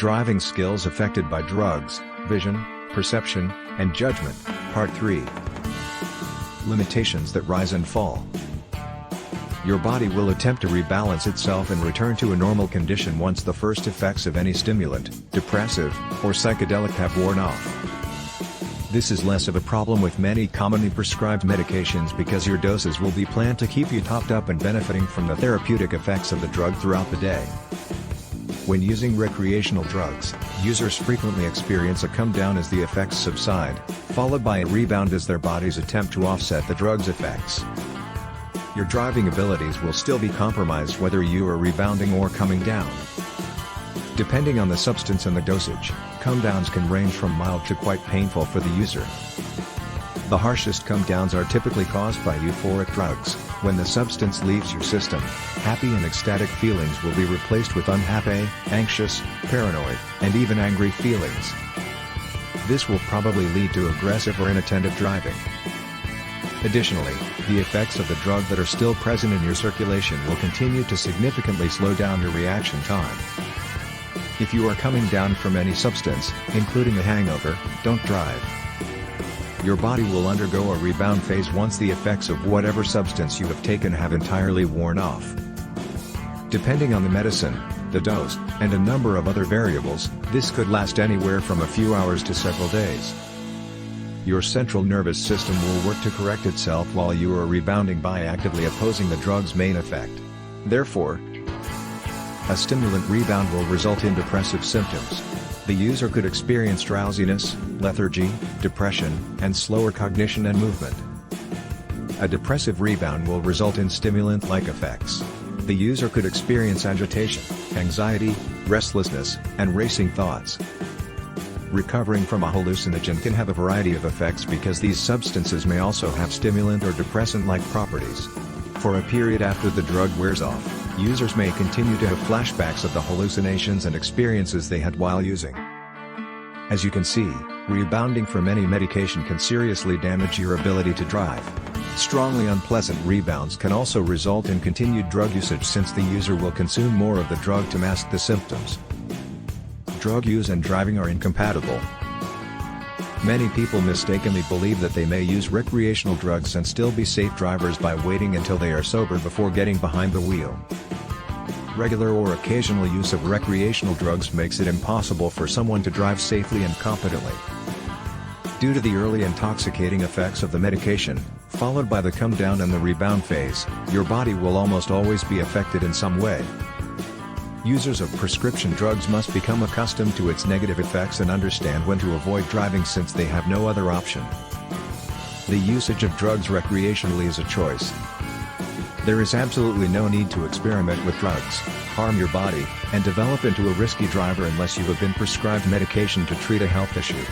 Driving skills affected by drugs, vision, perception, and judgment, Part 3. Limitations that rise and fall. Your body will attempt to rebalance itself and return to a normal condition once the first effects of any stimulant, depressive, or psychedelic have worn off. This is less of a problem with many commonly prescribed medications because your doses will be planned to keep you topped up and benefiting from the therapeutic effects of the drug throughout the day. When using recreational drugs, users frequently experience a come down as the effects subside, followed by a rebound as their bodies attempt to offset the drug's effects. Your driving abilities will still be compromised whether you are rebounding or coming down. Depending on the substance and the dosage, come downs can range from mild to quite painful for the user. The harshest come downs are typically caused by euphoric drugs. When the substance leaves your system, happy and ecstatic feelings will be replaced with unhappy, anxious, paranoid, and even angry feelings. This will probably lead to aggressive or inattentive driving. Additionally, the effects of the drug that are still present in your circulation will continue to significantly slow down your reaction time. If you are coming down from any substance, including a hangover, don't drive. Your body will undergo a rebound phase once the effects of whatever substance you have taken have entirely worn off. Depending on the medicine, the dose, and a number of other variables, this could last anywhere from a few hours to several days. Your central nervous system will work to correct itself while you are rebounding by actively opposing the drug's main effect. Therefore, a stimulant rebound will result in depressive symptoms. The user could experience drowsiness, lethargy, depression, and slower cognition and movement. A depressive rebound will result in stimulant-like effects. The user could experience agitation, anxiety, restlessness, and racing thoughts. Recovering from a hallucinogen can have a variety of effects because these substances may also have stimulant or depressant-like properties. For a period after the drug wears off, users may continue to have flashbacks of the hallucinations and experiences they had while using. As you can see, rebounding from any medication can seriously damage your ability to drive. Strongly unpleasant rebounds can also result in continued drug usage since the user will consume more of the drug to mask the symptoms. Drug use and driving are incompatible. Many people mistakenly believe that they may use recreational drugs and still be safe drivers by waiting until they are sober before getting behind the wheel. Regular or occasional use of recreational drugs makes it impossible for someone to drive safely and competently. Due to the early intoxicating effects of the medication, followed by the come down and the rebound phase, your body will almost always be affected in some way. Users of prescription drugs must become accustomed to its negative effects and understand when to avoid driving since they have no other option. The usage of drugs recreationally is a choice. There is absolutely no need to experiment with drugs, harm your body, and develop into a risky driver unless you have been prescribed medication to treat a health issue.